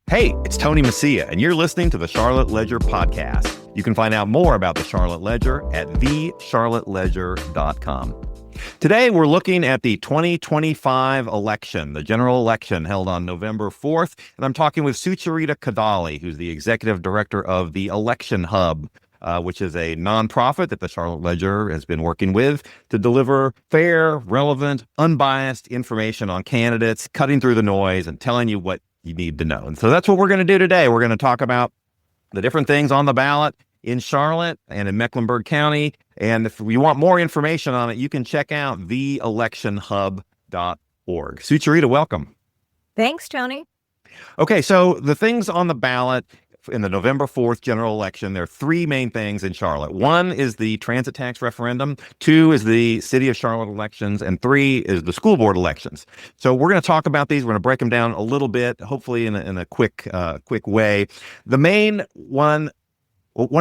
Hey, it's Tony Messia, and you're listening to the Charlotte Ledger podcast. You can find out more about the Charlotte Ledger at thecharlotteledger.com. Today, we're looking at the 2025 election, the general election held on November 4th, and I'm talking with Sucharita Kadali, who's the executive director of the Election Hub, which is a nonprofit that the Charlotte Ledger has been working with to deliver fair, relevant, unbiased information on candidates, cutting through the noise and telling you what you need to know. And so that's what we're going to do today. We're going to talk about the different things on the ballot in Charlotte and in Mecklenburg County. And if you want more information on it, you can check out theelectionhub.org. Sucharita, welcome. Thanks, Tony. Okay, so the things on the ballot in the November 4th general election, there are three main things in Charlotte. One is the transit tax referendum, two is the City of Charlotte elections, and three is the school board elections. So we're going to talk about these. We're going to break them down a little bit, hopefully in a quick way. The main one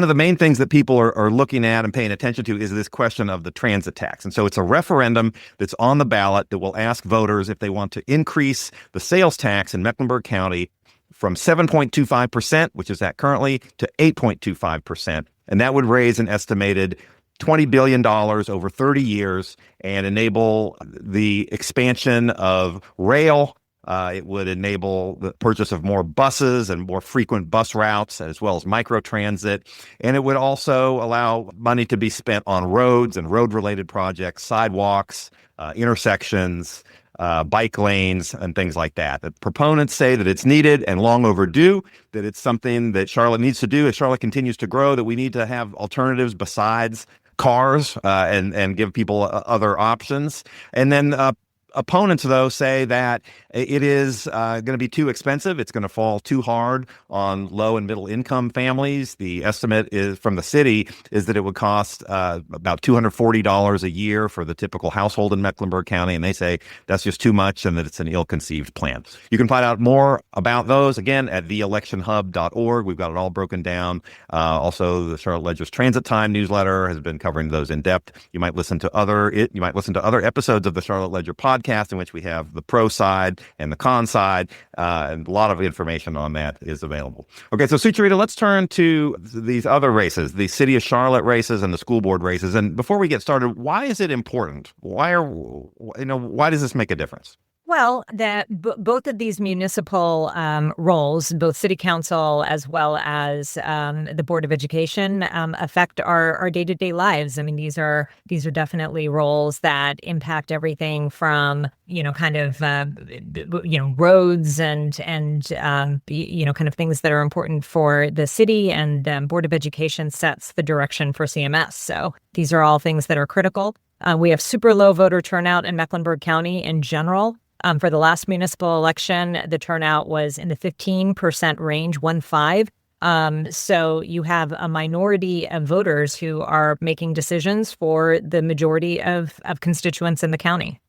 of the main things that people are looking at and paying attention to is this question of the transit tax. And so it's a referendum that's on the ballot that will ask voters if they want to increase the sales tax in Mecklenburg County from 7.25%, which is at currently, to 8.25%. And that would raise an estimated $20 billion over 30 years and enable the expansion of rail. It would enable the purchase of more buses and more frequent bus routes, as well as microtransit. And it would also allow money to be spent on roads and road-related projects, sidewalks, intersections, bike lanes, and things like that. The proponents say that it's needed and long overdue, that it's something that Charlotte needs to do as Charlotte continues to grow, that we need to have alternatives besides cars and give people other options. And then opponents, though, say that it is going to be too expensive. It's going to fall too hard on low and middle income families. The estimate is from the city is that it would cost about $240 a year for the typical household in Mecklenburg County. And they say that's just too much and that it's an ill-conceived plan. You can find out more about those, again, at theelectionhub.org. We've got it all broken down. Also, the Charlotte Ledger's Transit Time newsletter has been covering those in depth. You might listen to other episodes of the Charlotte Ledger podcast, in which we have the pro side and the con side, and a lot of information on that is available. Okay, so Sucharita, let's turn to these other races, the City of Charlotte races and the school board races. And before we get started, why is it important? Why does this make a difference? Well, both of these municipal roles, both city council as well as the Board of Education, affect our day-to-day lives. I mean, these are definitely roles that impact everything from roads and kind of things that are important for the city, and Board of Education sets the direction for CMS. So these are all things that are critical. We have super low voter turnout in Mecklenburg County in general. For the last municipal election, the turnout was in the 15% range, 1.5. So you have a minority of voters who are making decisions for the majority of constituents in the county.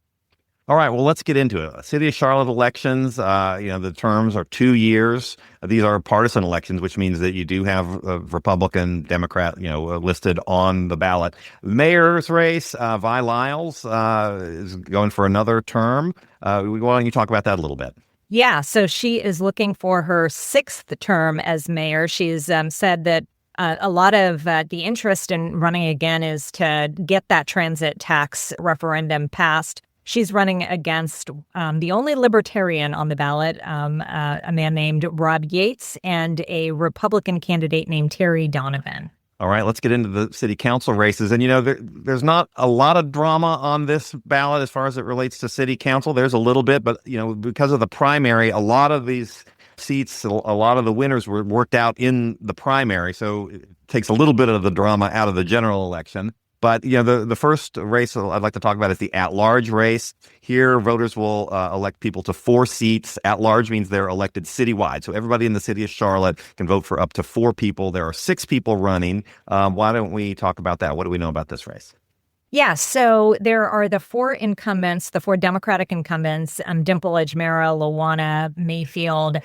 All right, well, let's get into it. City of Charlotte elections, the terms are 2 years. These are partisan elections, which means that you do have a Republican, Democrat, listed on the ballot. Mayor's race, Vi Lyles is going for another term. Why don't you talk about that a little bit? Yeah, so she is looking for her sixth term as mayor. She's said that a lot of the interest in running again is to get that transit tax referendum passed. She's running against the only libertarian on the ballot, a man named Rob Yates, and a Republican candidate named Terry Donovan. All right, let's get into the city council races. And, there's not a lot of drama on this ballot as far as it relates to city council. There's a little bit, but, because of the primary, a lot of these seats, a lot of the winners were worked out in the primary. So it takes a little bit of the drama out of the general election. But, the first race I'd like to talk about is the at-large race. Here, voters will elect people to 4 seats. At-large means they're elected citywide. So everybody in the city of Charlotte can vote for up to 4 people. There are 6 people running. Why don't we talk about that? What do we know about this race? Yeah, so there are the 4 incumbents, the 4 Democratic incumbents, Dimple Edgemera, Lawana Mayfield,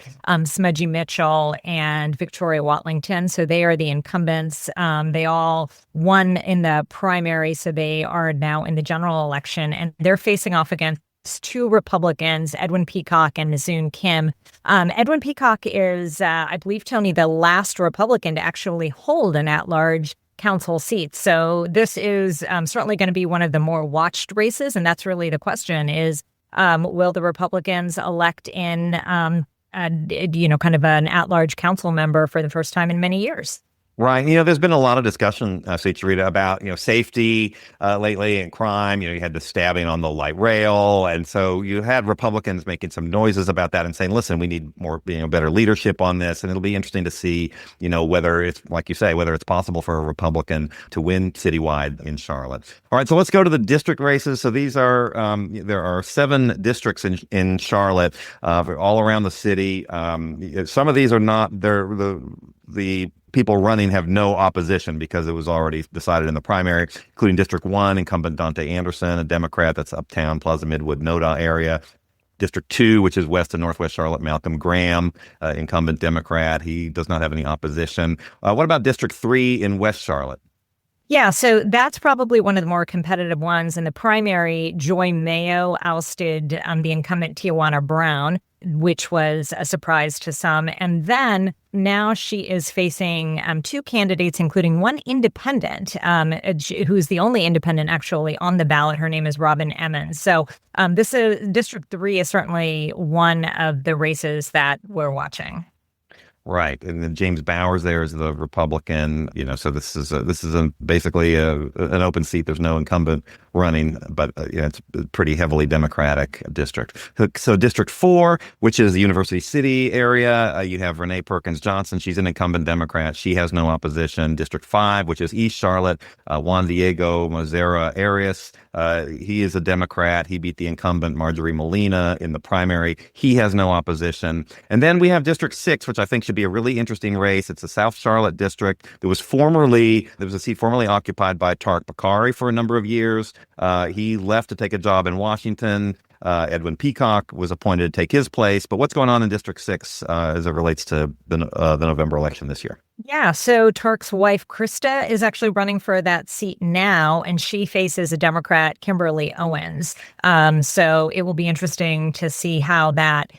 Smudgy Mitchell, and Victoria Watlington. So they are the incumbents. They all won in the primary, so they are now in the general election, and they're facing off against two Republicans, Edwin Peacock and Nazoon Kim. Edwin Peacock is, I believe, Tony, the last Republican to actually hold an at-large council seat. So this is certainly going to be one of the more watched races. And that's really the question is, will the Republicans elect in, kind of an at-large council member for the first time in many years? Right. There's been a lot of discussion, Sarita, about, safety lately and crime. You had the stabbing on the light rail. And so you had Republicans making some noises about that and saying, listen, we need more, better leadership on this. And it'll be interesting to see, whether it's, like you say, whether it's possible for a Republican to win citywide in Charlotte. All right. So let's go to the district races. So these are, there are 7 districts in Charlotte, all around the city. Some of these are not, the people running have no opposition because it was already decided in the primary, including District 1, incumbent Dante Anderson, a Democrat, that's uptown Plaza Midwood, Noda area. District 2, which is west and northwest Charlotte, Malcolm Graham, incumbent Democrat. He does not have any opposition. What about District 3 in West Charlotte? Yeah, so that's probably one of the more competitive ones. In the primary, Joy Mayo ousted the incumbent Tijuana Brown, which was a surprise to some. And then now she is facing 2 candidates, including one independent, who's the only independent actually on the ballot. Her name is Robin Emmons. So this is District 3 is certainly one of the races that we're watching. Right, and then James Bowers there is the Republican. So this is basically an open seat. There's no incumbent running, but it's a pretty heavily Democratic district. So District 4, which is the University City area, you have Renee Perkins Johnson. She's an incumbent Democrat. She has no opposition. District 5, which is East Charlotte, Juan Diego Mazera Arias. He is a Democrat. He beat the incumbent Marjorie Molina in the primary. He has no opposition. And then we have District 6, which I think should be a really interesting race. It's a South Charlotte district. There was a seat formerly occupied by Tariq Bakari for a number of years. He left to take a job in Washington. Edwin Peacock was appointed to take his place. But what's going on in District 6 as it relates to the November election this year? Yeah, so Tariq's wife, Krista, is actually running for that seat now, and she faces a Democrat, Kimberly Owens. So it will be interesting to see how that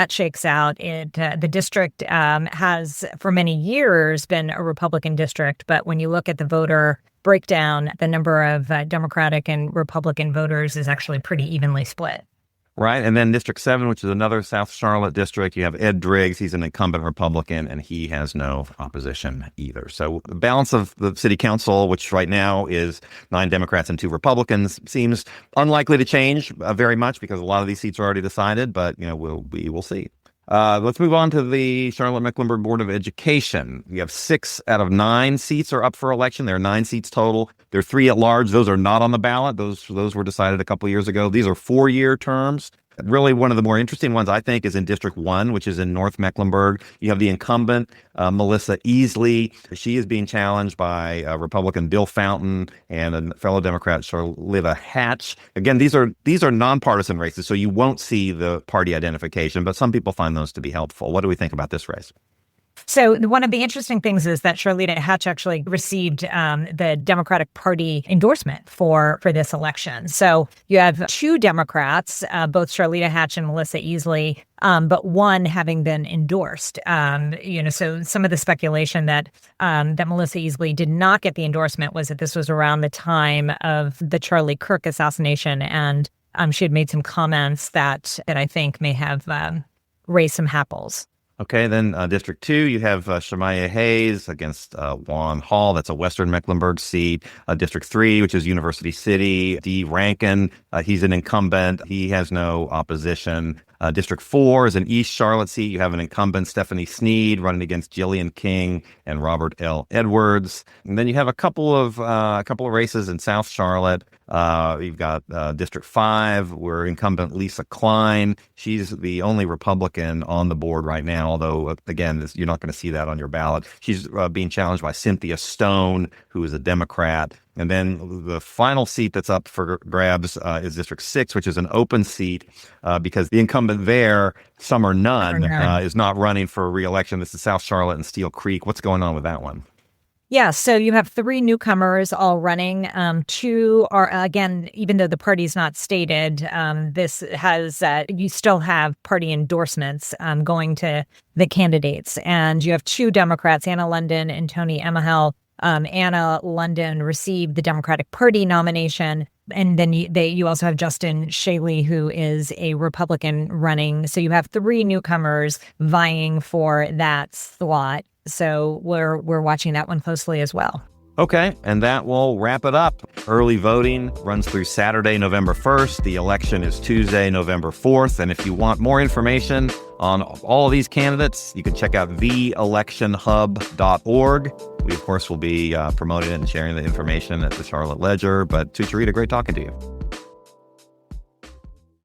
shakes out. The district has for many years been a Republican district, but when you look at the voter breakdown, the number of Democratic and Republican voters is actually pretty evenly split. Right. And then District 7, which is another South Charlotte district, you have Ed Driggs. He's an incumbent Republican, and he has no opposition either. So the balance of the city council, which right now is 9 Democrats and 2 Republicans, seems unlikely to change very much because a lot of these seats are already decided, but we will see. Let's move on to the Charlotte-Mecklenburg Board of Education. We have 6 out of 9 seats are up for election. There are 9 seats total. There are 3 at large. Those are not on the ballot. Those were decided a couple of years ago. These are 4-year terms. Really, one of the more interesting ones, I think, is in District 1, which is in North Mecklenburg. You have the incumbent, Melissa Easley. She is being challenged by Republican Bill Fountain and a fellow Democrat, Charlotta Hatch. Again, these are nonpartisan races, so you won't see the party identification, but some people find those to be helpful. What do we think about this race? So one of the interesting things is that Charlotta Hatch actually received the Democratic Party endorsement for this election. So you have 2 Democrats, both Charlotta Hatch and Melissa Easley, but one having been endorsed. So some of the speculation that Melissa Easley did not get the endorsement was that this was around the time of the Charlie Kirk assassination, and she had made some comments that I think may have raised some hackles. Okay, then District 2, you have Shemaiah Hayes against Juan Hall. That's a Western Mecklenburg seat. District 3, which is University City, Dee Rankin. He's an incumbent. He has no opposition. District 4 is an East Charlotte seat. You have an incumbent, Stephanie Sneed, running against Jillian King and Robert L. Edwards. And then you have a couple of races in South Charlotte. You've got District 5, where incumbent Lisa Klein. She's the only Republican on the board right now, although, again, you're not going to see that on your ballot. She's being challenged by Cynthia Stone, who is a Democrat. And then the final seat that's up for grabs is District 6, which is an open seat because the incumbent there, Summer Nunn, is not running for re-election. This is South Charlotte and Steel Creek. What's going on with that one? Yeah, so you have three newcomers all running. Two are, again, even though the party's not stated, this has, you still have party endorsements going to the candidates. And you have two Democrats, Anna London and Tony Emahel. Anna London received the Democratic Party nomination. And then you also have Justin Shaley, who is a Republican running. So you have three newcomers vying for that slot. So we're watching that one closely as well. Okay, and that will wrap it up. Early voting runs through Saturday, November 1st. The election is Tuesday, November 4th. And if you want more information on all of these candidates, you can check out theelectionhub.org. We, of course, will be promoting it and sharing the information at the Charlotte Ledger. But Sucharita, great talking to you.